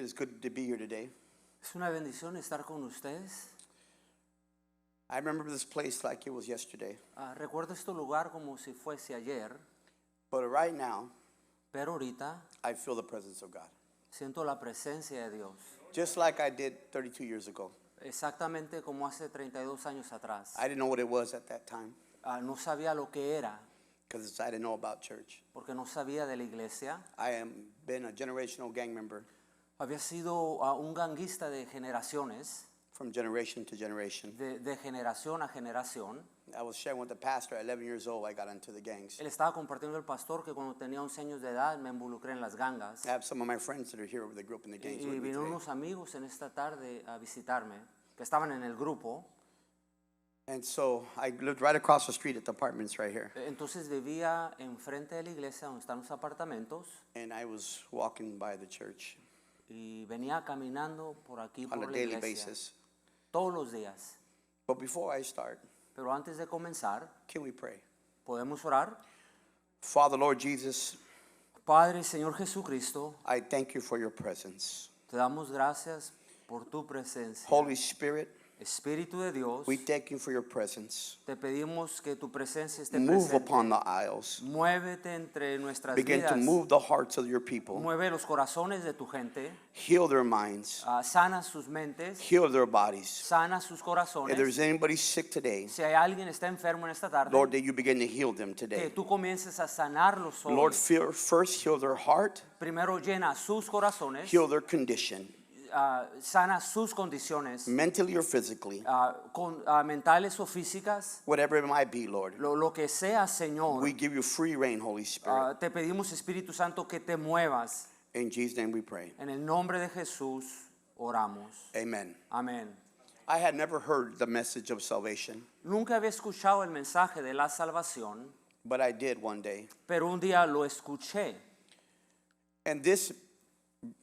is good to be here today. Es una bendición estar con ustedes. I remember this place like it was yesterday. Recuerdo este lugar como si fuese ayer, But right now, pero ahorita I feel the presence of God. siento la presencia de Dios. Just like I did 32 years ago. Exactamente como hace 32 años atrás. I didn't know what it was at that time No sabía lo que era, because I didn't know about church. porque no sabía de la iglesia. I am been a generational gang member Había sido un ganguista de generaciones, from generation to generation. de generación a generación. I was sharing with the pastor at 11 years old, I got into the gangs. Él estaba compartiendo el pastor que cuando tenía 11 años de edad me involucré en las gangas. I have some of my friends that are here that grew up in the gangs Y with me vinieron today. unos amigos en esta tarde a visitarme, que estaban en el grupo. And so I lived right across the street at the apartments right here. Entonces vivía enfrente de la iglesia donde están los apartamentos And I was walking by the church y venía caminando por aquí on por a la daily iglesia basis. todos los días. But before I start, Pero antes de comenzar, can we pray? ¿podemos orar? Father, Lord Jesus, Padre, Señor Jesucristo, I thank you for your presence. te damos gracias por tu presencia. Holy Spirit, Espíritu de Dios, we thank you for your presence. te pedimos que tu presencia esté Move presente. upon the aisles. Muévete entre nuestras Begin to vidas. move the hearts of your people. Mueve los corazones de tu gente. Heal their minds. Sana sus mentes. Heal their bodies. Sana sus If corazones. there's anybody sick today, Si hay alguien que está enfermo en esta tarde, Lord, that you begin to heal them que today. tú comiences a sanarlos hoy. Lord, first heal their heart, Primero llena sus corazones, heal their condition, sana sus condiciones, mentally or physically, mentales o físicas, whatever it might be, Lord. lo que sea, Señor. We give you free reign, Holy Spirit. Te pedimos, Espíritu Santo, que te muevas. In Jesus' name we pray. En el nombre de Jesús oramos. Amen. Amén. I had never heard the message of salvation, Nunca había escuchado el mensaje de la salvación, but I did one day. pero un día lo escuché. And this,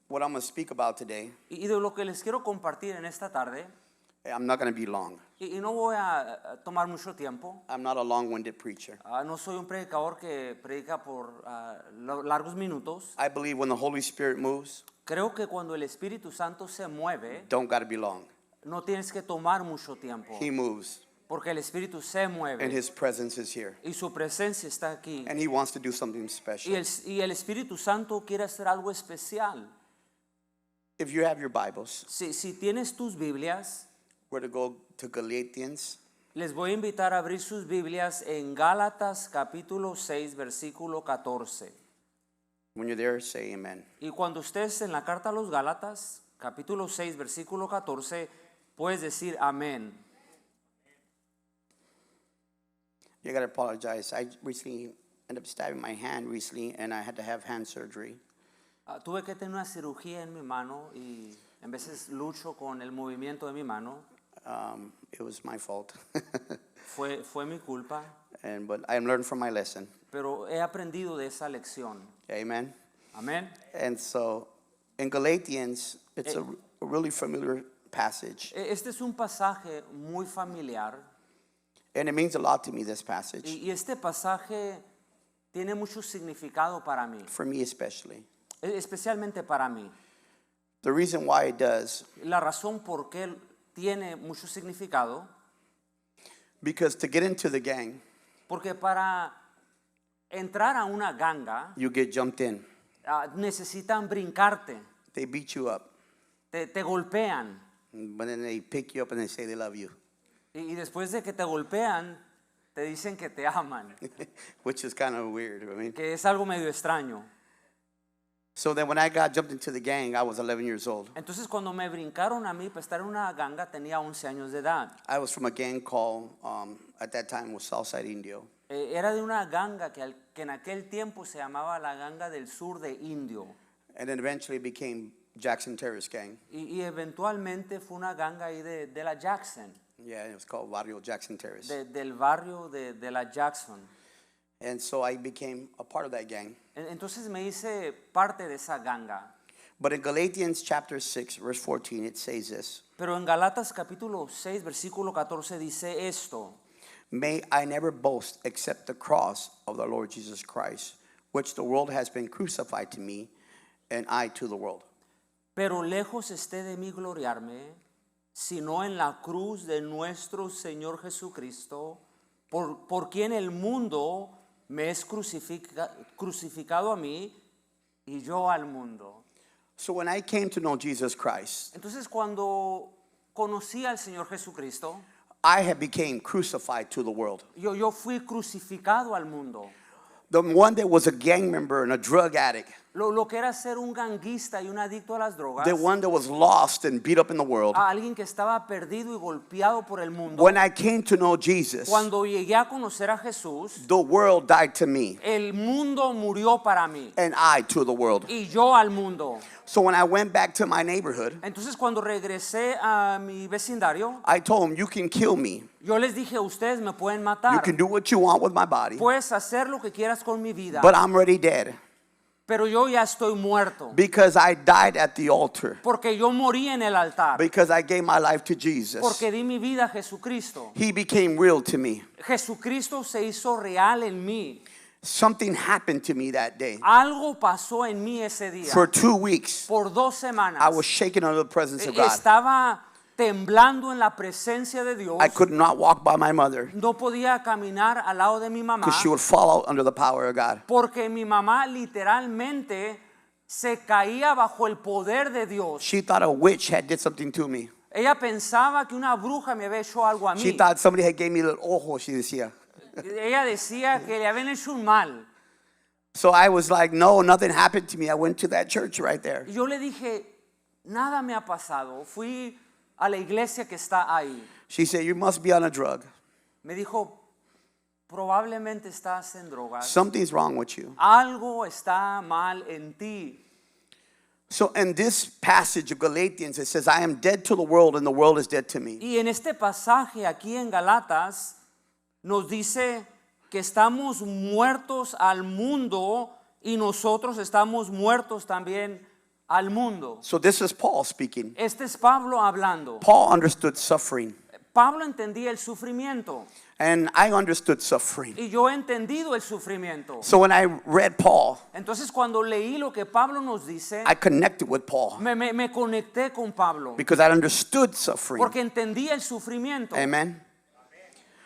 what I'm going to speak about today, Y de lo que les quiero compartir en esta tarde, I'm not going to be long. y no voy a tomar mucho tiempo. I'm not a long-winded preacher. No soy un predicador que predica por largos minutos. I believe when the Holy Spirit moves, Creo que cuando el Espíritu Santo se mueve, don't got to be long. no tienes que tomar mucho tiempo, He moves, porque el Espíritu se and mueve His presence is here. y su presencia está aquí. And He wants to do something Y special. el Espíritu Santo quiere hacer algo especial. If you have your Bibles, Si tienes tus Biblias, we're to go to Galatians les voy a invitar a abrir sus Biblias en Gálatas capítulo 6, versículo 14. When you're there, say amen. Y cuando estés en la carta a los Gálatas, capítulo 6, versículo 14, puedes decir amén. You got to apologize. I recently ended up stabbing my hand recently, and I had to have hand surgery. Tuve que tener una cirugía en mi mano y en veces lucho con el movimiento de mi mano. It was my fault. Fue mi culpa, But I learned from my lesson. pero he aprendido de esa lección. Amen. Amén. And so in Galatians, it's a really familiar passage. Este es un pasaje muy familiar And it means a lot to me, this passage. y este pasaje tiene mucho significado para mí, For me especially. especialmente para mí. The reason why it does, La razón por qué tiene mucho significado, because to get into the gang, porque para entrar a una ganga you get jumped in. necesitan brincarte, They beat you up. te golpean But then they pick you up and they say they love you. y después de que te golpean te dicen que te aman, Which is kind of weird. I mean, que es algo medio extraño. so then when I got jumped into the gang, I was 11 years old. Entonces cuando me brincaron a mí para estar en una ganga tenía 11 años de edad. I was from a gang called, at that time, was Southside Indio. Era de una ganga que en aquel tiempo se llamaba la ganga del sur de Indio. And then eventually it became Jackson Terrorist Gang. Y eventualmente fue una ganga ahí de la Jackson, Yeah, it was called Barrio Jackson Terrace. del barrio de la Jackson. And so I became a part of that gang. Entonces me hice parte de esa ganga. But in Galatians chapter 6, verse 14, it says this: Pero en Galatas capítulo 6, versículo 14 dice esto: May I never boast except the cross of the Lord Jesus Christ, which the world has been crucified to me, and I to the world. Pero lejos esté de mí gloriarme, sino en la cruz de nuestro Señor Jesucristo, por quien el mundo me es crucificado a mí y yo al mundo. So when I came to know Jesus Christ, Entonces cuando conocí al Señor Jesucristo, I had became crucified to the world. yo fui crucificado al mundo. The one that was a gang member and a drug addict, Lo que era ser un ganguista y un adicto a las drogas, the one that was lost and beat up in the world. a alguien que estaba perdido y golpeado por el mundo. When I came to know Jesus, Cuando llegué a conocer a Jesús, the world died to me el mundo murió para mí and I to the world. y yo al mundo. So when I went back to my neighborhood, Entonces cuando regresé a mi vecindario, I told him, you can kill me. yo les dije, ustedes me pueden You matar, can do what you want with my body, puedes hacer lo que quieras con mi vida, but I'm already dead pero yo ya estoy muerto, because I died at the altar, porque yo morí en el altar, because I gave my life to Jesus. porque di mi vida a Jesucristo. He became real to me. Jesucristo se hizo real en mí. Something happened to me that day. Algo pasó en mí ese día. For 2 weeks, Por 2 semanas I was shaken under the presence of God. estaba temblando en la presencia de Dios. I could not walk by my mother No podía caminar al lado de mi mamá because she would fall out under the power of God. porque mi mamá literalmente se caía bajo el poder de Dios. She thought a witch had did something to me. Ella pensaba que una bruja me había hecho algo a She mí. thought somebody had gave me a little ojo, she decía. Ella decía que le habían hecho un mal. So I was like, no, nothing happened to me. I went to that church right there. Y yo le dije, nada me ha pasado. Fui a la iglesia que está ahí. She said, you must be on a drug. Me dijo, probablemente estás en drogas. Something's wrong with you. Algo está mal en ti. So in this passage of Galatians, it says, I am dead to the world and the world is dead to me. Y en este pasaje aquí en Galatas nos dice que estamos muertos al mundo y nosotros estamos muertos también al mundo. So this is Paul speaking. Este es Pablo hablando. Paul understood suffering. Pablo entendía el sufrimiento And I understood suffering. y yo he entendido el sufrimiento. So when I read Paul, Entonces cuando leí lo que Pablo nos dice, I connected with Paul me conecté con Pablo because I understood suffering. porque entendía el sufrimiento. Amen.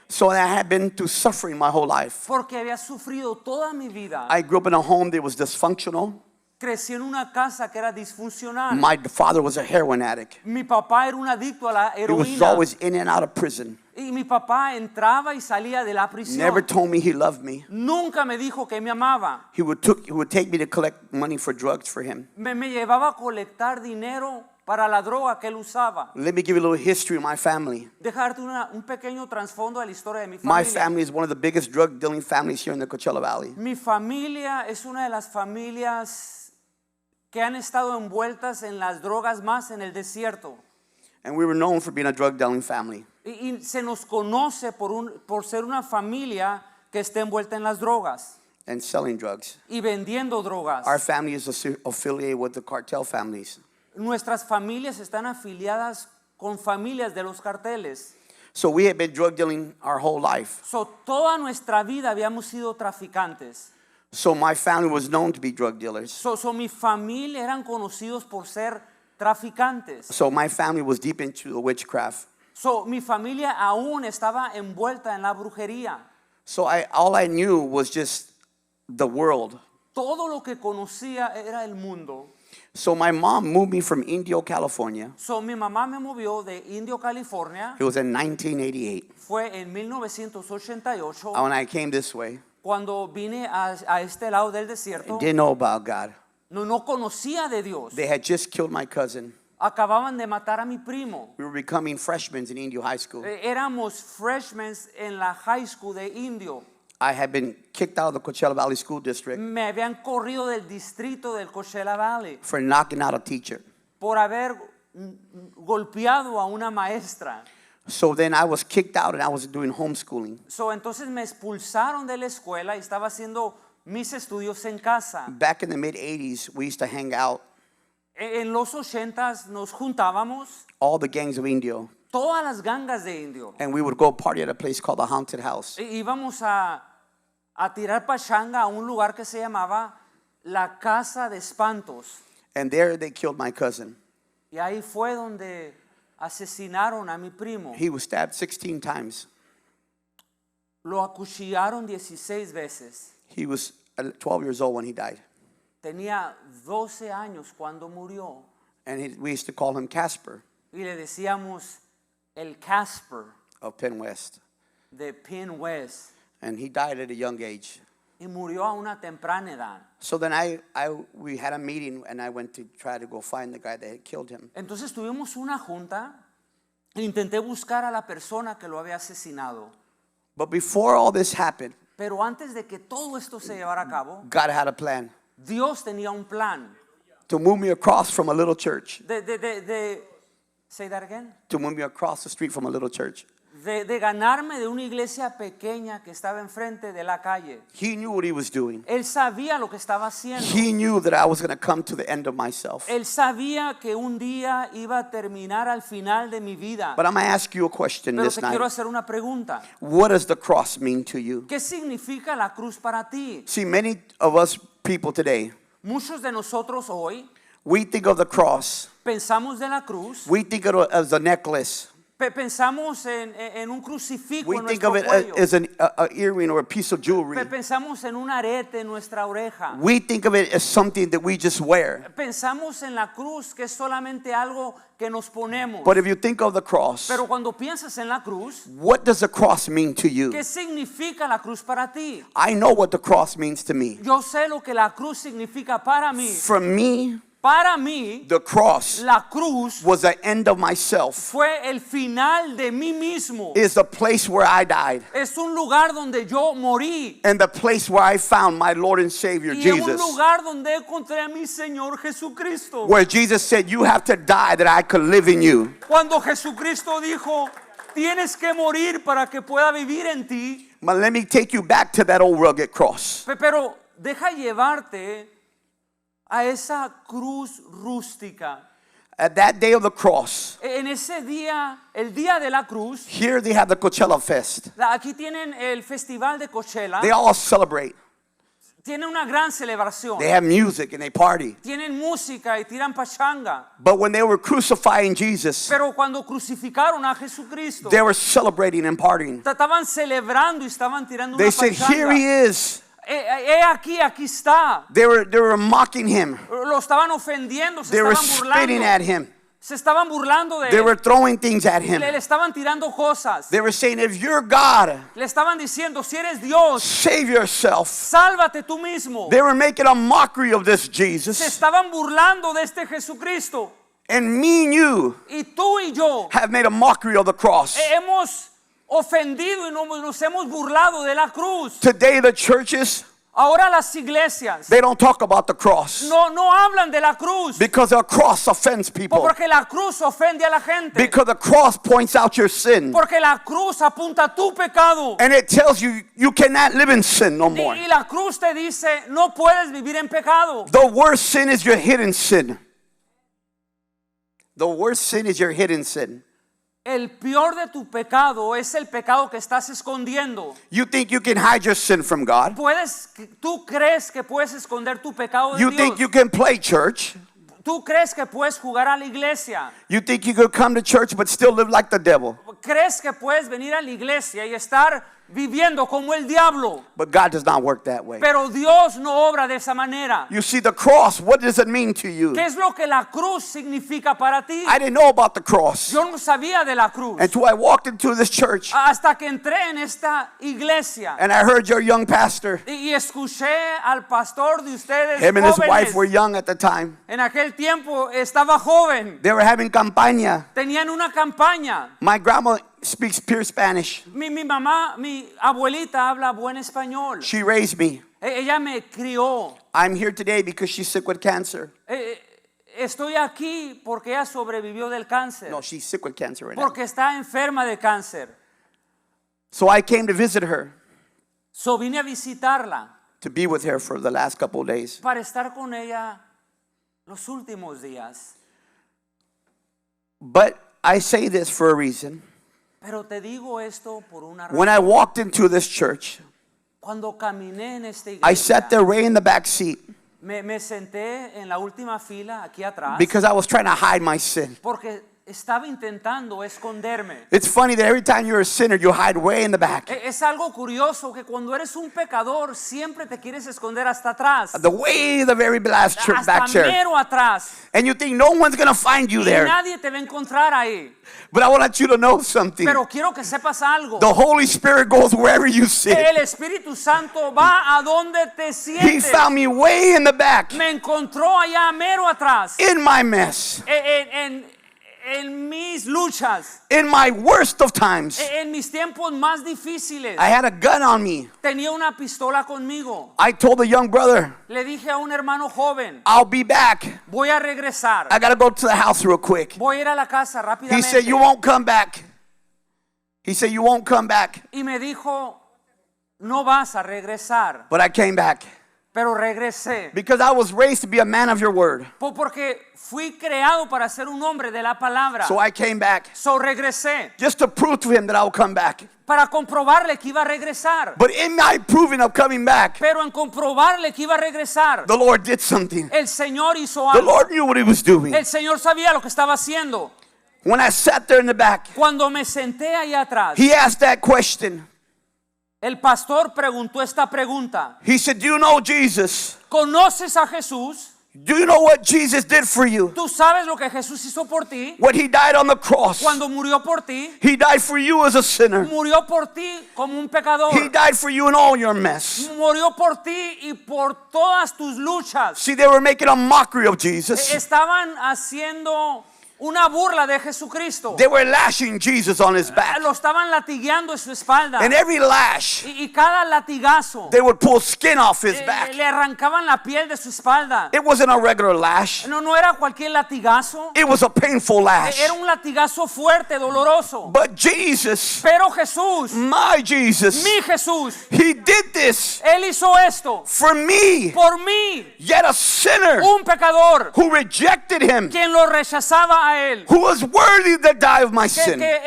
So I had been through suffering my whole life. Porque había sufrido toda mi vida. I grew up in a home that was dysfunctional. Crecí en una casa que era disfuncional. My father was a heroin addict. Mi papá era un adicto a la He was heroína. always in and out of prison. Y mi papá entraba y salía de la prisión. Never told me he loved me. Nunca me dijo que me amaba. He would take me to collect money for drugs for him. Me llevaba a colectar dinero para la droga que él usaba. Let me give you a little history of my family. Dejarte un pequeño trasfondo de la historia de mi My familia. family is one of the biggest drug dealing families here in the Coachella Valley. Mi familia es una de las familias que han estado envueltas en las drogas más en el desierto. And we were known for being a drug dealing family. Y se nos conoce por ser una familia que está envuelta en las drogas And selling drugs. y vendiendo drogas. Our family is affiliated with the cartel families. Nuestras familias están afiliadas con familias de los carteles. So we had been drug dealing our whole life. So, toda nuestra vida habíamos sido traficantes. So my family was known to be drug dealers. So mi familia eran conocidos por ser traficantes. So my family was deep into the witchcraft. So mi familia aún estaba envuelta en la brujería. So all I knew was just the world. Todo lo que conocía era el mundo. So my mom moved me from Indio, California. So mi mamá me movió de Indio, California. It was in 1988. Fue en 1988 When I came this way, cuando vine a este lado del desierto. didn't know about God. No conocía de Dios. They had just killed my cousin. Acababan de matar a mi primo. We were becoming freshmen in Indio High School. Éramos freshmen en la high school de Indio. I had been kicked out of the Coachella Valley School District Me habían corrido del distrito del Coachella Valley for knocking out a teacher. por haber golpeado a una maestra. So then I was kicked out and I was doing homeschooling. Entonces me expulsaron de la escuela y estaba haciendo mis estudios en casa. Back in the mid-80s, we used to hang out, En los 80s nos juntábamos all the gangs of Indio, todas las gangas de Indio. and we would go party at a place called the Haunted House. Íbamos a tirar pachanga a un lugar que se llamaba la Casa de Espantos. And there they killed my cousin. Y ahí fue donde asesinaron a mi primo. He was stabbed 16 times. Lo acuchillaron 16 veces. He was 12 years old when he died. Tenía 12 años cuando murió. And we used to call him Casper Y le decíamos el Casper of Penn West. de Penn West. And he died at a young age. Y murió a una temprana edad. So then we had a meeting and I went to try to go find the guy that had killed him. Entonces tuvimos una junta e intenté buscar a la persona que lo había asesinado. But before all this happened, Pero antes de que todo esto se llevara a cabo, God had a plan Dios tenía un plan to move me across from a little church, say that again, to move me across the street from a little church. de ganarme de una iglesia pequeña que estaba enfrente de la calle. He knew what he was doing. Él sabía lo que estaba haciendo. He knew that I was going to come to the end of myself. Él sabía que un día iba a terminar al final de mi vida. But I'm going to ask you a question Pero this te quiero night. hacer una pregunta. What does the cross mean to you? ¿Qué significa la cruz para ti? See, many of us people today, Muchos de nosotros hoy we think of the cross, pensamos de la cruz, we think of it as a necklace. pensamos en un crucifijo We en think nuestro of it cuello. as an earring or a piece of jewelry. Pensamos en un arete en nuestra oreja. We think of it as something that we just wear. Pensamos en la cruz que es solamente algo que nos ponemos. But if you think of the cross, Pero cuando piensas en la cruz, what does the cross mean to you? ¿qué significa la cruz para ti? I know what the cross means to me. Yo sé lo que la cruz significa para mí. For me, Para mí, the cross la cruz was the end of myself. fue el final de mí mismo. Is the place where I died. Es un lugar donde yo morí. And the place where I found my Lord and Savior, Y en un Jesus. lugar donde encontré a mi Señor Jesucristo. Where Jesus said, you have to die that I could live in you. Cuando Jesucristo dijo, tienes que morir para que pueda vivir en ti. But let me take you back to that old rugged cross. Pero deja llevarte a esa cruz rústica. At that day of the cross, En ese día, el día de la cruz, here they have the Coachella Fest. aquí tienen el festival de Coachella. They all celebrate. Tienen una gran celebración. They have music and they party. Tienen música y tiran pachanga. But when they were crucifying Jesus, Pero cuando crucificaron a Jesucristo, they were celebrating and partying. estaban celebrando y estaban tirando They una said, here pachanga. he is. Aquí está. They were mocking him. Lo estaban ofendiendo, se They were estaban spitting at burlando. him. Se estaban burlando de They él. were throwing things at him. Le estaban tirando cosas. They were saying, if you're God, Le estaban diciendo, si eres Dios, save yourself. sálvate tú mismo. They were making a mockery of this Se Jesus. estaban burlando de este Jesucristo. And me and you Y tú y yo have made a mockery of the cross. hemos ofendido y nos hemos burlado de la cruz. Today, the churches, Ahora las iglesias they don't talk about the cross no hablan de la cruz. because the cross offends people. Porque la cruz ofende a la gente. Because the cross points out your sin. Porque la cruz apunta a tu pecado. And it tells you you cannot live in sin no more. Y la cruz te dice, no puedes vivir en pecado. The worst sin is your hidden sin. The worst sin is your hidden sin. El peor de tu pecado es el pecado que estás escondiendo. You think you can hide your sin from God. Tú crees que puedes esconder tu pecado de You Dios. think you can play church. Tú crees que puedes jugar a la iglesia. You think you could come to church but still live like the devil. Crees que puedes venir a la iglesia y estar viviendo como el diablo. But God does not work that way. Pero Dios no obra de esa manera. You see, the cross, what does it mean to you? ¿Qué es lo que la cruz significa para ti? I didn't know about the cross Yo no sabía de la cruz until I walked into this church hasta que entré en esta iglesia and I heard your young pastor. y escuché al pastor de ustedes Him and his jóvenes. wife were young at the time. En aquel tiempo estaba joven. They were having campaña. Tenían una campaña. My grandma speaks pure Spanish. Mi mamá, mi abuelita habla buen español. She raised me. Ella me crió. I'm here today because she's sick with cancer. Estoy aquí porque ella sobrevivió del cáncer. No, she's sick with cancer right now. Porque está enferma de cáncer. So I came to visit her, So vine a visitarla to be with her for the last couple of days. para estar con ella los últimos días. But I say this for a reason. Pero te digo esto por una razón. When I walked into this church, Cuando caminé en esta I sat iglesia, there way in the back seat. Me senté en la última fila aquí atrás because I was trying to hide my sin. porque estaba intentando esconderme. It's funny that every time you're a sinner, you hide way in the back. Es algo curioso que cuando eres un pecador siempre te quieres esconder hasta atrás, The very last hasta back chair. mero atrás, And you think no one's going to find you y there. nadie te va a encontrar ahí. But I want you to know something. Pero quiero que sepas algo. The Holy Spirit goes wherever you sit. El Espíritu Santo va a donde te He sientes. found me way in the back, Me encontró allá mero atrás, in my mess, en mis luchas, in my worst of times. en mis tiempos más difíciles. I had a gun on me. Tenía una pistola conmigo. I told the young brother, Le dije a un hermano joven, I'll be back. voy a regresar. I got to go to the house real quick. Voy a ir a la casa He rápidamente. said, you won't come back. He said, you won't come back. Y me dijo, no vas a regresar. But I came back Pero regresé. because I was raised to be a man of your word. Porque fui creado para ser un hombre de la palabra. So I came back So regresé just to prove to him that I'll come back. para comprobarle que iba a regresar. But in my proving of coming back, Pero en comprobarle que iba a regresar, the Lord did something. el Señor hizo The algo. Lord knew what he was doing. El Señor sabía lo que estaba haciendo. When I sat there in the back, Cuando me senté ahí atrás, he asked that question. el pastor preguntó esta pregunta. He said, do you know Jesus? ¿Conoces a Jesús? Do you know what Jesus did for you? ¿Tú sabes lo que Jesús hizo por ti? When he died on the cross, Cuando murió por ti, he died for you as a sinner. murió por ti como un pecador. He died for you in all your mess. Murió por ti y por todas tus luchas. See, they were making a mockery of Jesus. Estaban haciendo una burla de Jesucristo. They were lashing Jesus on his back. Lo estaban latigueando en su espalda. And every lash, Y cada latigazo they would pull skin off his back. le arrancaban la piel de su espalda. It wasn't a regular lash. No era cualquier latigazo. It was a painful lash. Era un latigazo fuerte, doloroso. But Jesus, Pero Jesús, my Jesus, mi Jesús, he did this Él hizo esto for me, por mí, yet a sinner un pecador, who rejected him, quien lo rechazaba a Él, who was worthy to die of my sin. que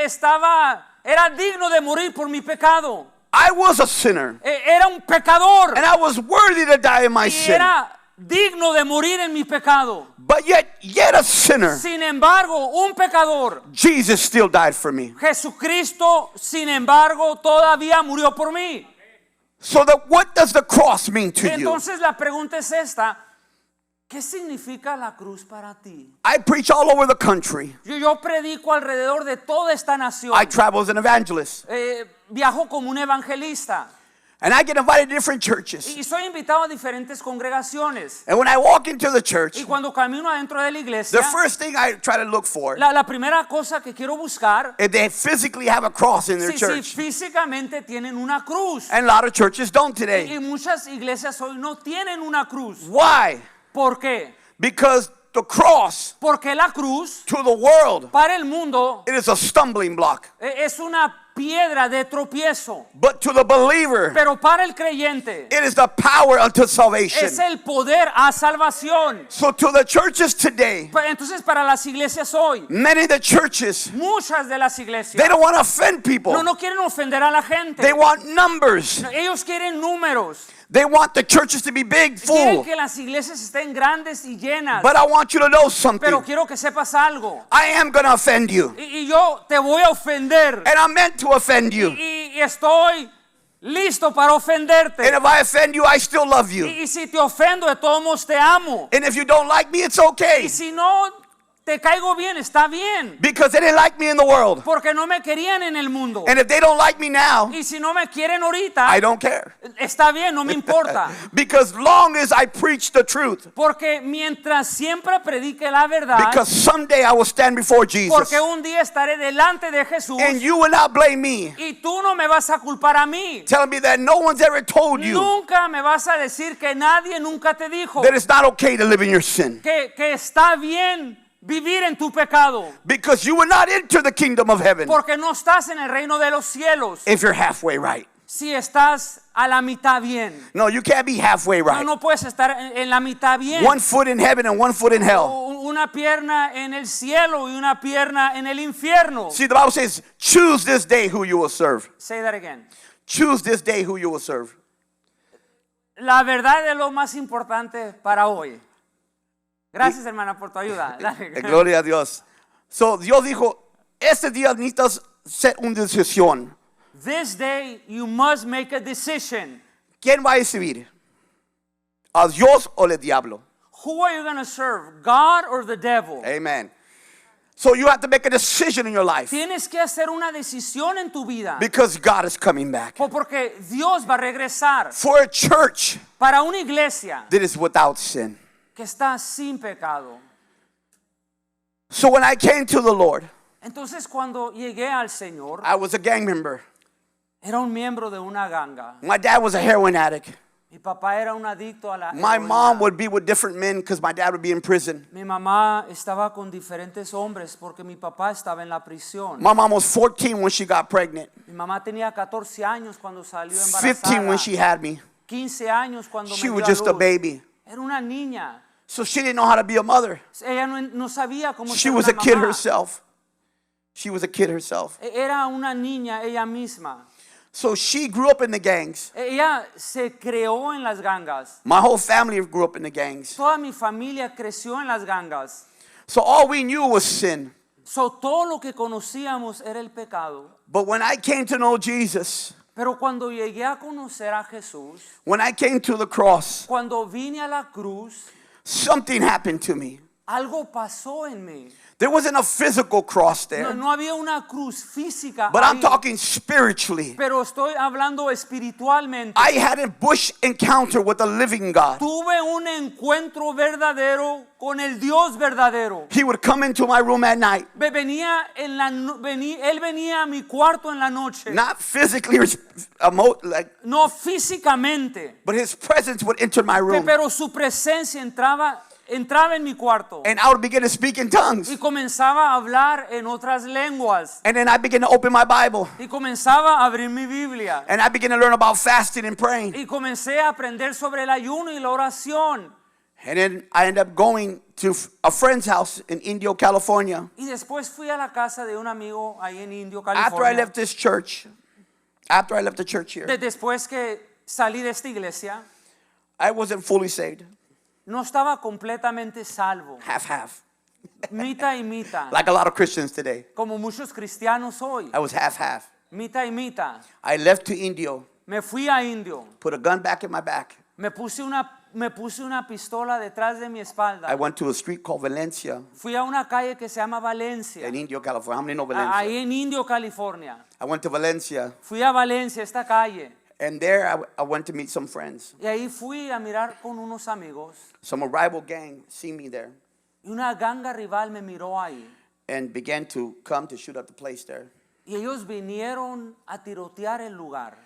era digno de morir por mi pecado. I was a sinner, Era un pecador and I was worthy to die in my y sin. era digno de morir en mi pecado. But yet a sinner, Sin embargo, un pecador, Jesus still died for me. Jesucristo, sin embargo, todavía murió por mí. So what does the cross mean to you? Entonces la pregunta es esta: ¿qué significa la cruz para ti? I preach all over the country. Yo predico alrededor de toda esta nación. I travel as an evangelist. Viajo como un evangelista And I get invited to different churches. y soy invitado a diferentes congregaciones. And when I walk into the church, Y cuando camino adentro de la iglesia, the first thing I try to look for la primera cosa que quiero buscar is they physically have a cross in their si church. físicamente tienen una cruz. And a lot of churches don't today. Y muchas iglesias hoy no tienen una cruz. Why? ¿Por qué? Because the cross Porque la cruz to the world, para el mundo it is a stumbling block. es una piedra de tropiezo. But to the believer, Pero para el creyente it is the power unto salvation. es el poder a salvación. So to the churches today, Entonces para las iglesias hoy, many of the churches, muchas de las iglesias they don't want to offend people. no quieren ofender a la gente. They want numbers. Ellos quieren números. They want the churches to be big, Quieren full. que las iglesias estén grandes y llenas. But I want you to know Pero something. quiero que sepas algo. I am going to offend you. Y yo te voy a ofender. And I'm meant to offend you. Y estoy listo para ofenderte. And if I offend you, I still love you. Y si te ofendo, de todos modos te amo. And if you don't like me, it's okay. Y si no te caigo bien, está bien. Because they didn't like me in the world. Porque no me querían en el mundo. And if they don't like me now, Y si no me quieren ahorita, I don't care. está bien, no me importa. Because long as I preach the truth, Porque mientras siempre predique la verdad, because someday I will stand before Jesus. porque un día estaré delante de Jesús And you will not blame me, y tú no me vas a culpar a mí. telling me that no one's ever told you Nunca me vas a decir que nadie nunca te dijo that it's not okay to live in your sin. que está bien vivir en tu pecado. Because you will not enter the kingdom of heaven Porque no estás en el reino de los cielos if you're halfway right. si estás a la mitad bien. No, you can't be halfway right. No puedes estar en la mitad bien. One foot in heaven and one foot in hell. Una pierna en el cielo y una pierna en el infierno. See, the Bible says, choose this day who you will serve. Say that again. Choose this day who you will serve. la verdad es lo más importante para hoy. Gracias, hermana, por tu ayuda. Dale. Gloria a Dios. So, Dios dijo, este día necesitas hacer una decisión. This day you must make a decision. ¿Quién va a recibir? ¿A Dios o el diablo? Who are you going to serve, God or the devil? Amen. So you have to make a decision in your life Tienes que hacer una decisión en tu vida. because God is coming back. Porque Dios va a regresar For a church para una iglesia that is without sin. que está sin pecado. So when I came to the Lord, Entonces cuando llegué al Señor, I was a gang member. era un miembro de una ganga. My dad was a heroin addict. Mi papá era un adicto a la My heroína. mom would be with different men because my dad would be in prison. Mi mamá estaba con diferentes hombres porque mi papá estaba en la prisión. My mom was 14 when she got pregnant, Mi mamá tenía 14 años cuando salió 15 when embarazada. she had me. 15 años cuando She me was dio a just a luz. baby. Era una niña. So she didn't know how to be a mother. Ella no sabía cómo She ser was una a kid mamá. herself. She was a kid herself. Era una niña ella misma. So she grew up in the gangs. Ella se creó en las gangas. My whole family grew up in the gangs. Toda mi familia creció en las gangas. So all we knew was sin. So, todo lo que conocíamos era el pecado. But when I came to know Jesus, Pero cuando llegué a conocer a Jesús, when I came to the cross, cuando vine a la cruz, something happened to me. algo pasó en mí. There wasn't a physical cross there, No había una cruz física but I'm ahí, talking spiritually. pero estoy hablando espiritualmente. I had a bush encounter with the living God. Tuve un encuentro verdadero con el Dios verdadero. He would come into my room at night, Él venía a mi cuarto en la noche. not physically, No físicamente, but his presence would enter my room. pero su presencia entraba en mi cuarto. And I would begin to speak in tongues. Y comenzaba a hablar en otras lenguas. And then I began to open my Bible. Y comenzaba a abrir mi Biblia. And I began to learn about fasting and praying. Y comencé a aprender sobre el ayuno y la oración. And then I ended up going to a friend's house in Indio, California. Y después fui a la casa de un amigo ahí en Indio, After I California. left this church, after I left the church here, Después que salí de esta iglesia, I wasn't fully saved. no estaba completamente salvo. Half. Mitad y mitad. Like a lot of Christians today. Como muchos cristianos hoy. I was half. Mitad y mitad. I left to Indio, Me fui a Indio. put a gun back in my back. Me puse una pistola detrás de mi espalda. I went to a street called Valencia Fui a una calle que se llama Valencia. in Indio, California. How many know Valencia? Ahí en Indio, California. I went to Valencia, Fui a Valencia, esta calle. and there I went to meet some friends. Y ahí fui a mirar con unos amigos. Some rival gang see me there Y una ganga rival me miró ahí. and began to come to shoot up the place there. Y ellos vinieron a tirotear el lugar.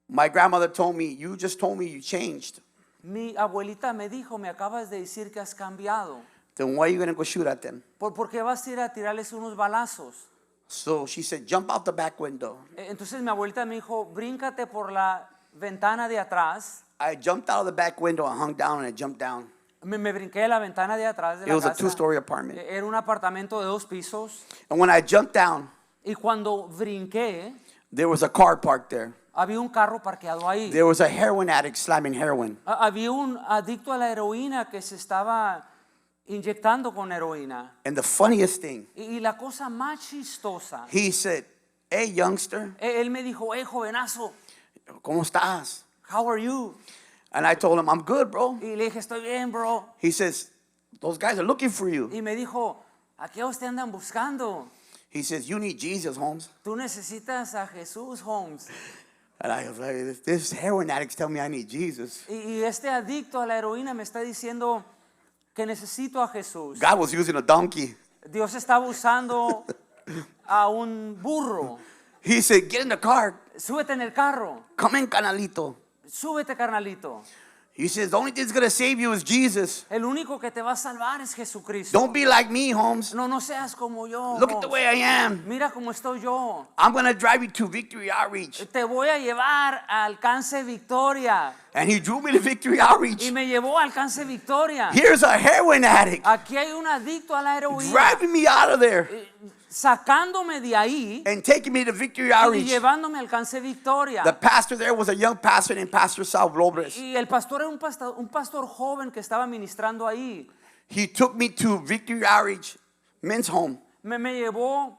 My grandmother told me, you just told me you changed. Mi abuelita me dijo, me acabas de decir que has cambiado. Then why are you going to go shoot at them? ¿Por qué vas a ir a tirarles unos balazos? So she said, jump out the back window. Entonces mi abuelita me dijo, bríncate por la ventana de atrás. I jumped out of the back window and hung down and I jumped down. Me brinqué de la ventana de atrás de It la was a casa. 2-story apartment. Era un apartamento de 2 pisos. And when I jumped down, Y cuando brinqué, there was a car parked there. había un carro parqueado ahí. There was a heroin addict slamming heroin. Había un adicto a la heroína que se estaba inyectando con heroína. And the funniest thing, Y la cosa más chistosa, he said, hey, youngster, él me dijo, hey, jovenazo, ¿cómo estás? how are you? And I told him, I'm good, bro. Y le dije, estoy bien, bro. He says, those guys are looking for you. Y me dijo, ¿a qué os te andan buscando? He says, you need Jesus, Holmes. Tú necesitas a Jesús, Holmes. And I was like, this heroin addicts tell me I need Jesus. Y este adicto a la heroína me está diciendo que necesito a Jesús. God was using a donkey. Dios estaba usando a un burro. He said, get in the car. Súbete en el carro. Come in, canalito. Súbete, carnalito. He says, the only thing that's going to save you is Jesus. El único que te va a salvar es Jesucristo. Don't be like me, Holmes. No seas como yo. Look at the way I am. Mira cómo estoy yo. I'm going to drive you to Victory Outreach. Te voy a llevar a Alcance Victoria. And he drew me to Victory Outreach. Y me llevó a Alcance Victoria. Here's a heroin addict Aquí hay un adicto a la heroína. driving me out of there. sacándome de ahí and taking me to Victory y Outreach. llevándome al Alcance Victoria. The pastor there was a young pastor named Pastor Sal Robles. Y el pastor era un pastor joven que estaba ministrando ahí. He took me to Victory Outreach men's home, Me llevó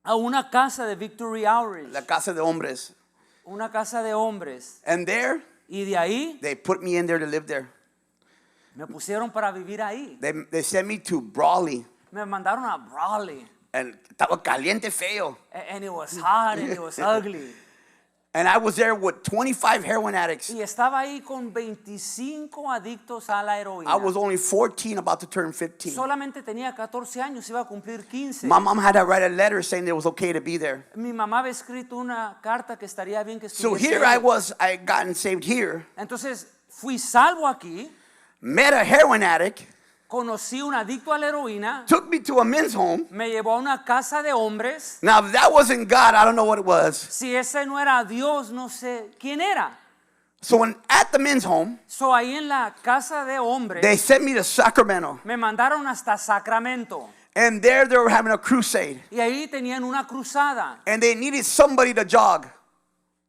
a una casa de Victory Outreach, la casa de hombres. una casa de hombres. And there, Y de ahí they put me in there to live there. me pusieron para vivir ahí. They sent me to Brawley. Me mandaron a Brawley. And estaba caliente feo. And it was hot and it was ugly. And I was there with 25 heroin addicts. Y estaba ahí con 25 adictos a la heroína. I was only 14, about to turn 15. Solamente tenía 14 años, iba a cumplir 15. My mom had to write a letter saying it was okay to be there. Mi mamá había escrito una carta que estaría bien que So estuviese here ahí. I was, I had gotten saved here, Entonces fui salvo aquí, met a heroin addict, conocí un adicto a la heroína, took me to a men's home. me llevó a una casa de hombres. Now, if that wasn't God, I don't know what it was. Si ese no era Dios, no sé quién era. So when at the men's home, So ahí en la casa de hombres they sent me to Sacramento. me mandaron hasta Sacramento. And there they were having a crusade. Y ahí tenían una cruzada. And they needed somebody to jog,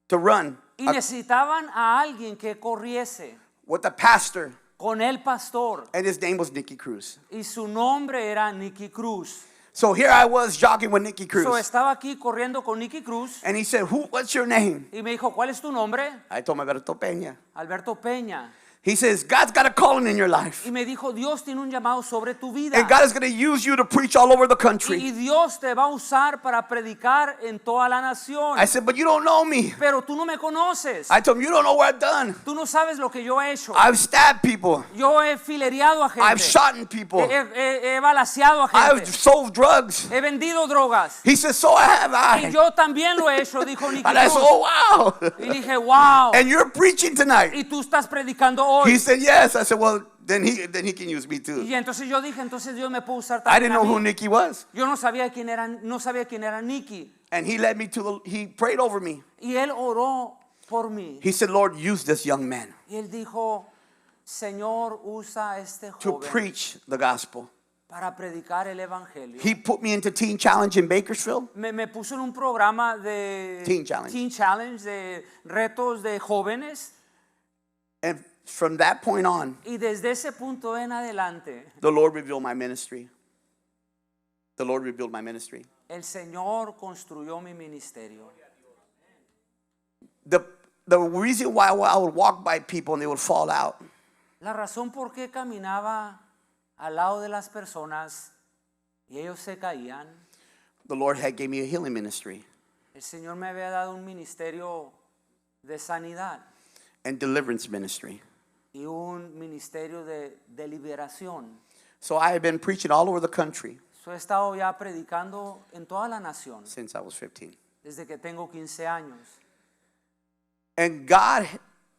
to run, Y necesitaban a alguien que corriese with the pastor. con el pastor. And his name was Nicky Cruz. Y su nombre era Nicky Cruz. So here I was jogging with Nicky Cruz. So estaba aquí corriendo con Nicky Cruz. And he said, what's your name? Y me dijo, ¿cuál es tu nombre? I told him, Alberto Peña. Alberto Peña. He says, God's got a calling in your life. Y me dijo, Dios tiene un llamado sobre tu vida. And God is going to use you to preach all over the Y country. Dios te va a usar para predicar en toda la nación. I said, but you don't know me. Pero tú no me conoces. I told him, you don't know what I've done. Tú no sabes lo que yo he hecho. I've stabbed people. Yo he filereado a gente. I've shot people. He balaceado a I've gente. sold drugs. He vendido drogas. He said, so have Y I. yo también lo he hecho, dijo Nicky And I said, Cruz. oh, wow. Y dije, wow. And you're preaching tonight. Y tú estás predicando hoy. He said, yes. I said, well, then he can use me too. Y entonces yo dije, entonces Dios me puede usar I también didn't a know mí. who Nicky was. Yo no sabía quién era Nicky. And he led me he prayed over me. Y él oró por mí. He said, Lord, use this young man Y él dijo, Señor, usa a este to joven preach the gospel. para predicar el evangelio. He put me into Teen Challenge in Bakersfield. Me puso en un programa de Teen Challenge. Teen Challenge, de retos de jóvenes. And from that point on, Y desde ese punto en adelante, the Lord revealed my ministry. The Lord revealed my ministry. el Señor construyó mi ministerio. The reason why I would walk by people and they would fall out La razón por qué caminaba al lado de las personas y ellos se caían, the Lord had gave me a healing ministry el Señor me había dado un ministerio de sanidad and deliverance ministry. y un ministerio de liberación. So I have been preaching all over the country So he estado ya predicando en toda la nación since I was 15. desde que tengo 15 años. And God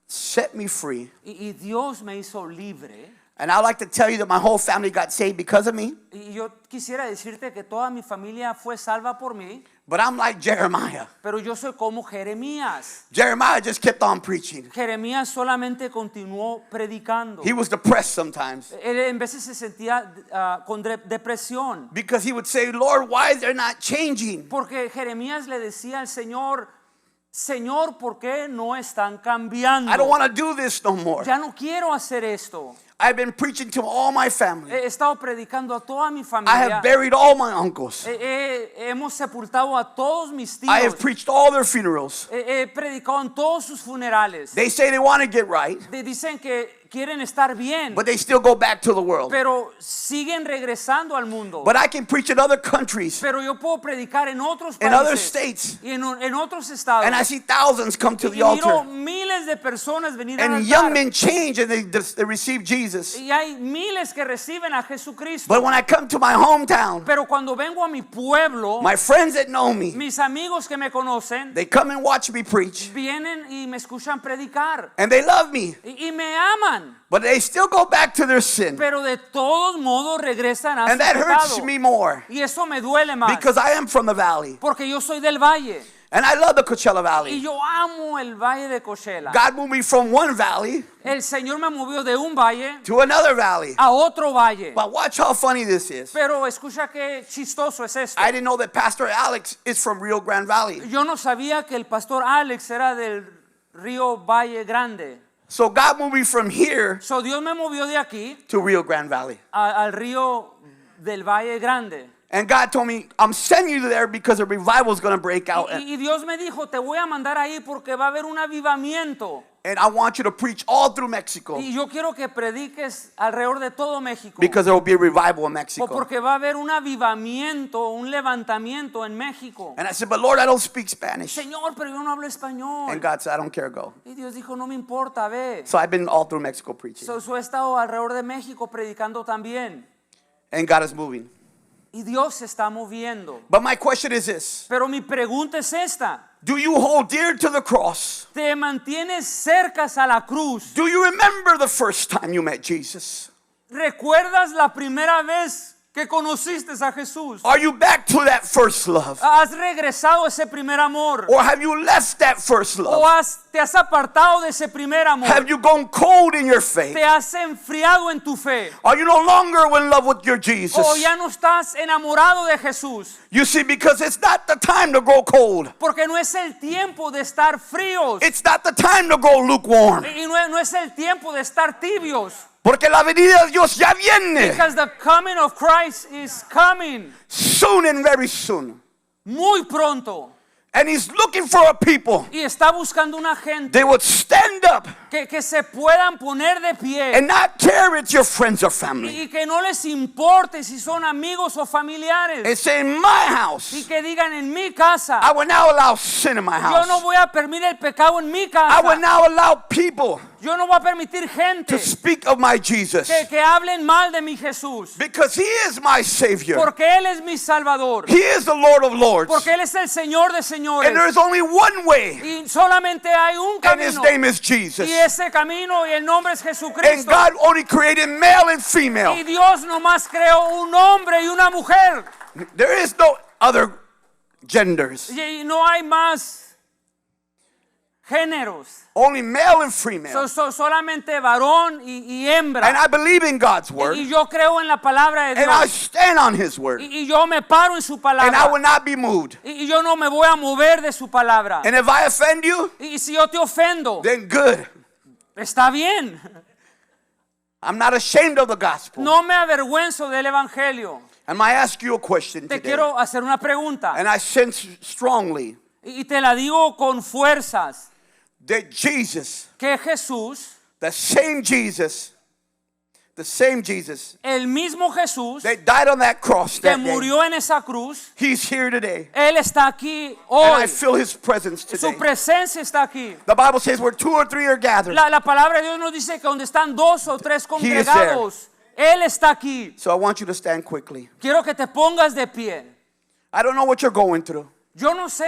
set me free. Y Dios me hizo libre. And I'd like to tell you that my whole family got saved because of me. Y yo quisiera decirte que toda mi familia fue salva por mí, But I'm like Jeremiah. pero yo soy como Jeremías. Jeremiah just kept on preaching. Jeremías solamente continuó predicando. He was depressed sometimes Él en veces se sentía con depresión, because he would say, Lord, why is there not changing? porque Jeremías le decía al Señor, Señor, ¿por qué no están cambiando? I don't want to do this no more. Ya no quiero hacer esto. I've been preaching to all my family. He estado predicando a toda mi I familia. have buried all my uncles. Hemos sepultado a todos mis tíos. I have preached all their funerals. He predicado en todos sus funerales. They say they want to get right, Dicen que quieren estar bien, but they still go back to the world. pero siguen regresando al mundo. But I can preach in other countries, Pero yo puedo predicar en otros in other países states, y en otros estados. and I see thousands come to Y the miro altar. miles de personas venir al And young altar. men change and they receive Jesus. Y hay miles que reciben a Jesucristo. But when I come to my hometown, Pero cuando vengo a mi pueblo, my friends that know me, mis amigos que me conocen they come and watch me preach. vienen y me escuchan predicar. And they love me, Y me aman. but they still go back to their sin. Pero de todos modos regresan a And su that hurts pecado. me more Y eso me duele más. because I am from the valley. Porque yo soy del valle. And I love the Coachella Y Valley. yo amo el Valle de Coachella. God moved me from one valley El Señor me movió de un valle to another valley. a otro valle. But watch how funny this is. Pero escucha qué chistoso es esto. I didn't know that Pastor Alex is from Rio Grande Valley. Yo no sabía que el pastor Alex era del Río Valle Grande. So God moved me from here So Dios me movió de aquí to Rio Grande Valley. al río del Valle Grande. And God told me, I'm sending you there because a revival is going to break out. Y Dios me dijo, te voy a mandar ahí porque va a haber un avivamiento. And I want you to preach all through Mexico Y yo quiero que prediques alrededor de todo México. because there will be a revival in Mexico. Porque va a haber un avivamiento, un levantamiento en México. And I said, but Lord, I don't speak Spanish. Señor, pero yo no hablo And español. God said, I don't care, go. Y Dios dijo, no me importa, ve. So I've been all through Mexico preaching. So he estado alrededor de México predicando también. And God is moving. Y Dios se está moviendo. But my question is this. Pero mi pregunta es esta. Do you hold dear to the cross? ¿Te mantienes cercas a la cruz? Do you remember the first time you met Jesus? ¿Recuerdas la primera vez que conociste a Jesús? Are you back to that first love? ¿Has regresado a ese primer amor? Or have you left that first ¿O love? te has apartado de ese primer amor? Have you gone cold in your faith? ¿Te has enfriado en tu fe? Are you no longer in love with your Jesus? ¿O ya no estás enamorado de Jesús? You see, because it's not the time to grow cold. Porque no es el tiempo de estar fríos. It's not the time to grow lukewarm. Y no es el tiempo de estar tibios. Porque la venida de Dios ya viene. Because the coming of Christ is coming. Soon and very soon. Muy pronto. And He's looking for a people. Y está buscando una gente They would stand up que se puedan poner de pie. and not care it's your friends or family. Y que no les importe si son amigos o familiares. And say, in my house, Y que digan, en mi casa, I will now allow sin in my yo no house. voy a permitir el pecado en mi I will casa. now allow people Yo no voy a permitir gente to speak of my Jesus. que hablen mal de mi Jesús. Because He is my Savior. Porque Él es mi Salvador. He is the Lord of Lords. Porque Él es el Señor de señores. And there is only one way, Y solamente hay un and His camino. name is Jesus. Y ese camino y el nombre es And Jesucristo. God only created male and female. Y Dios nomás creó un hombre y una mujer. There is no other genders. Y no hay más géneros. Only male and female. Solamente varón y hembra. And I believe in God's word. Y yo creo en la palabra de And I Dios. stand on His word. Y yo me paro en su And I palabra. will not be moved. Y yo no me voy a mover de su palabra. And if I offend you, Y si yo te ofendo, then good. está bien. I'm not ashamed of the gospel. No me avergüenzo del evangelio. And I ask you a question Te today. quiero hacer una pregunta. And I sense strongly Y te la digo con fuerzas. that Jesus, Que Jesús, the same Jesus, el mismo Jesús that died on that cross que that day, murió en esa cruz, He's here today. Él está aquí And hoy. I feel His presence Su today. presencia está aquí. The Bible says where 2 or 3 are gathered. La palabra de Dios nos dice que donde están 2 o 3 He is there. congregados, Él está aquí. So I want you to stand quickly. Quiero que te pongas de pie. I don't know what you're going through, Yo no sé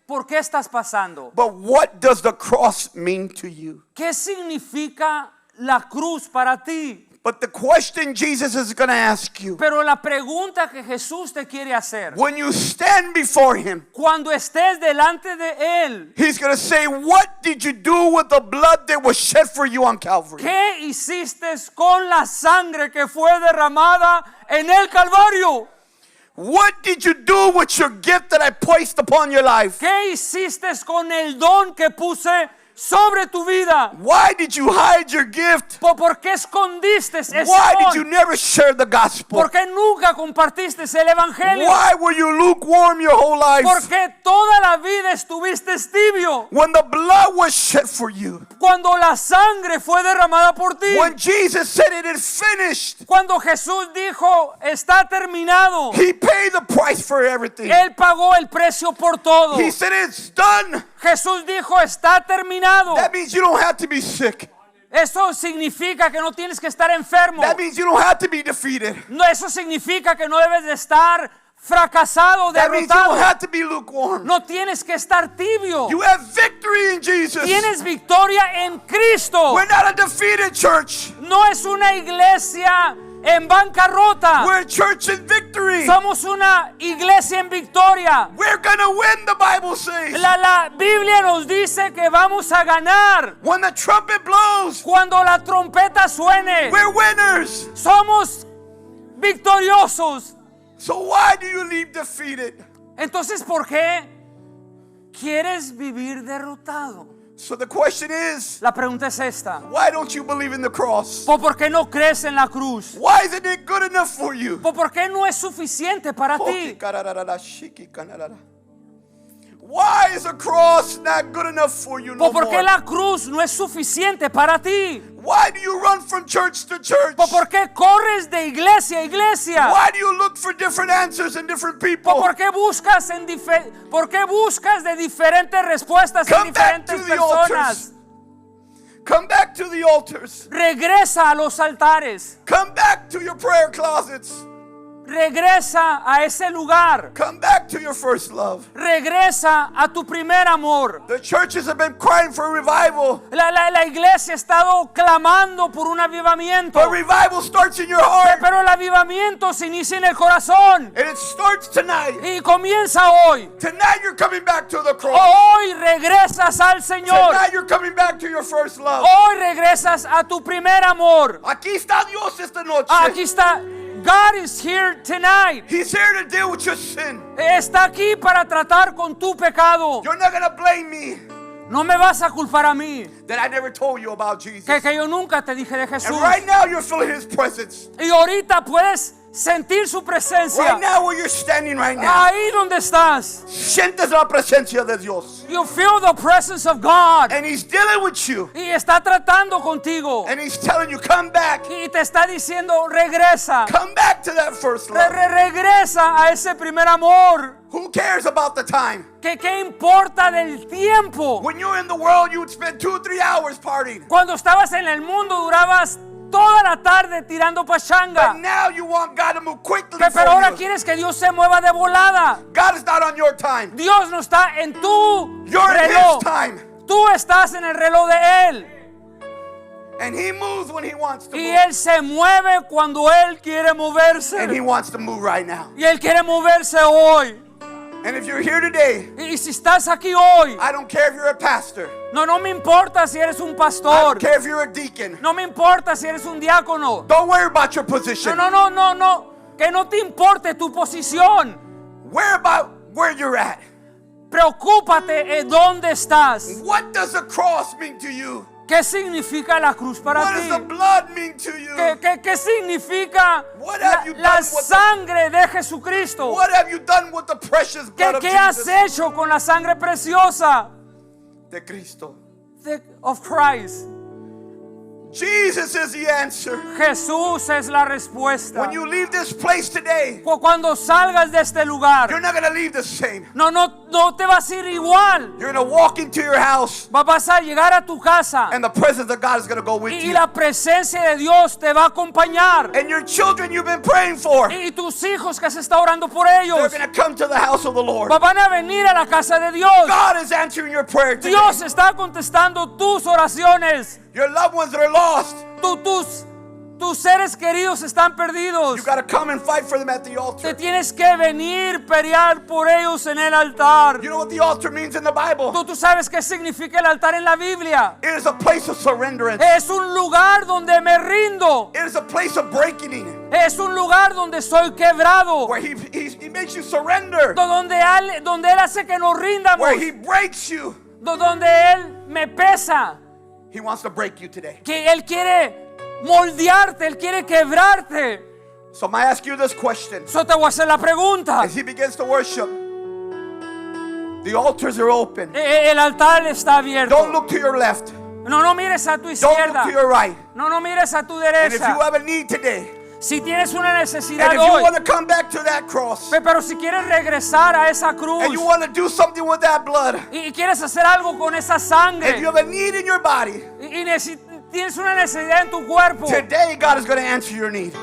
por qué estás pasando. but what does the cross mean to you? ¿Qué significa la cruz para ti? But the question Jesus is going to ask you, Pero la pregunta que Jesús te quiere hacer, when you stand before Him, cuando estés delante de Él, He's going to say, what did you do with the blood that was shed for you on Calvary? ¿qué hiciste con la sangre que fue derramada en el Calvario? What did you do with your gift that I placed upon your life? ¿Qué hiciste con el don que puse sobre tu vida? Why did you hide your gift? ¿Por qué escondiste ese Why did you don? never share the gospel? ¿Por qué nunca compartiste el evangelio? Why were you lukewarm your whole life? ¿Por qué toda la vida estuviste tibio? When the blood was shed for you, Cuando la sangre fue derramada por ti. when Jesus said it is finished, Cuando Jesús dijo, está terminado. He paid the price for everything. Él pagó el precio por todo. He said it's done. Jesús dijo, está terminado. That means you don't have to be sick. Eso significa que no tienes que estar enfermo. That means you don't have to be defeated. No, eso significa que no debes de estar fracasado, That means you don't derrotado. have to be lukewarm. No tienes que estar tibio. You have victory in Jesus. Tienes victoria en Cristo. We're not a defeated church. No es una iglesia en bancarrota. We're a church in victory. Somos una iglesia en victoria. We're gonna win, the Bible says. La Biblia nos dice que vamos a ganar. When the trumpet blows, Cuando la trompeta suene, we're winners. somos victoriosos. So why do you leave defeated? Entonces, ¿por qué quieres vivir derrotado? So the question is, La pregunta es esta. why don't you believe in the cross? ¿Por qué no crees en la cruz? Why isn't it good enough for you? ¿Por qué no es suficiente para ti? Why is a cross not good enough for you no ¿Por qué more? la cruz no es suficiente para ti? Why do you run from church to church? ¿Por qué corres de iglesia a iglesia? Why do you look for different answers in different people? ¿Por qué buscas de diferentes respuestas en Come back diferentes to the personas? altars. Come back to the altars. Regresa a los altares. Come back to your prayer closets. Regresa a ese lugar. Come back to your first love. Regresa a tu primer amor. The churches have been crying for revival. La iglesia ha estado clamando por un avivamiento. But revival starts in your heart. Pero el avivamiento se inicia en el corazón. And it starts tonight. Y comienza hoy. Tonight you're coming back to the cross. Hoy regresas al Señor. Tonight you're coming back to your first love. Hoy regresas a tu primer amor. Aquí está Dios esta noche. Aquí está. God is here tonight. He's here to deal with your sin. Está aquí para tratar con tu pecado. You're not going to blame me No me vas a culpar a mí. that I never told you about Jesus. Que yo nunca te dije de Jesús. And right now you're feeling His presence. Y ahorita puedes sentir su presencia. Right now where you're standing right now. Ahí donde estás. Sientes la presencia de Dios. You feel the presence of God. And He's dealing with you. Y está tratando contigo. And He's telling you, come back. Y te está diciendo, regresa. Come back to that first love. Regresa a ese primer amor. Who cares about the time? ¿Qué importa del tiempo? When you're in the world, you would spend 2-3 hours partying. Cuando estabas en el mundo durabas toda la tarde tirando pachanga. But now you want God to move quickly Pero for ahora you. quieres que Dios se mueva de volada. God is not on your time. Dios no está en tu You're in His reloj. time. Tú estás en el reloj de Él. And He moves when He wants to Y move. Él se mueve cuando Él quiere moverse. And He wants to move right now. Y Él quiere moverse hoy. And if you're here today, Y si estás aquí hoy, I don't care if you're a pastor. no me importa si eres un I pastor. don't care if you're a deacon. No me importa si eres un diácono. Don't worry about your position. No. Que no te importe tu posición. Worry about where you're at. Preocúpate en dónde estás. What does the cross mean to you? ¿Qué significa la cruz para What ti? does the blood mean to you? ¿Qué significa What have you la done with sangre de Jesucristo? What have you done with the precious blood of ¿Qué has Jesus? hecho con la sangre preciosa De Cristo. of Christ? Jesus is the answer. Jesús es la respuesta. When you leave this place today, Cuando salgas de este lugar, you're not going to leave the same. no te vas a ir igual. You're going to walk into your house, Vas a llegar a tu casa and the presence of God is going to go with y you. la presencia de Dios te va a acompañar. And your children you've been praying for, Y tus hijos que se está orando por they're ellos going to come to the house of the Lord. van a venir a la casa de Dios. God is answering your prayer today. Dios está contestando tus oraciones. Your loved ones that are lost, Tus seres queridos están perdidos. you got to come and fight for them at the Te altar. tienes que venir pelear por ellos en el altar. You know what the altar means in the Bible? Tú sabes qué significa el altar en la Biblia. It is a place of surrenderance. Es un lugar donde me rindo. It is a place of breaking, Es un lugar donde soy quebrado. where he makes you surrender, Donde Él hace que nos rindamos. where He breaks you. Donde Él me pesa. He wants to break you today. Que Él quiere moldearte. Él quiere quebrarte. So I ask you this question. Yo te voy a hacer la pregunta. As he begins to worship, the altars are open. El altar está abierto. Don't look to your left. No mires a tu Don't look izquierda. to your right. No mires a tu And if you derecha. have a need today, Si tienes una necesidad and if you hoy, want to come back to that cross, pero si quieres regresar a esa cruz and you want to do something with that blood, y quieres hacer algo con esa if sangre you have a need in your body, y tienes una necesidad en tu cuerpo, today God is going to answer your need.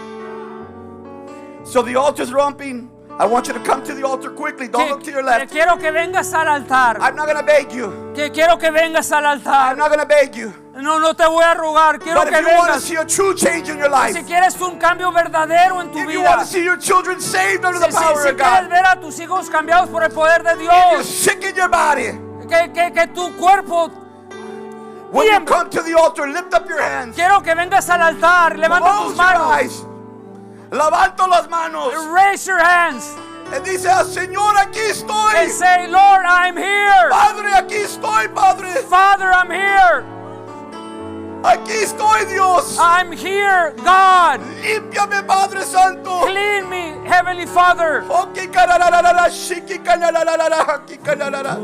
So the altars are open. I want you to come to the altar quickly. Don't look to your left. Quiero que vengas al altar. I'm not going to beg you. Quiero que vengas al I'm altar. not going to beg you. No te voy a rogar. Quiero But que if you want to vengas. see a true change in your life, Si quieres un cambio verdadero en tu if you want vida. to see your children saved under the power Si of quieres God, ver a tus hijos cambiados por el poder de if you're Dios. sick in your body, Que tu cuerpo. when you Tiembla. come to the altar, lift up your hands. Quiero que vengas al altar. Levanta Close tus your manos. eyes. Levanto las manos. Raise your hands. Y dice, Señor, aquí estoy. And say, Lord, I'm here. Padre, aquí estoy, Padre. Father, I'm here. Aquí estoy, Dios. I'm here, God. Límpiame, Padre Santo. Clean me, Heavenly Father. Oki karararara, shiki kanararara, haki kanarara.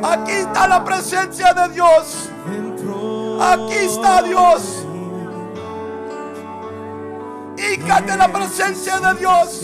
Aquí está la presencia de Dios. Aquí está Dios. Hícate la presencia de Dios.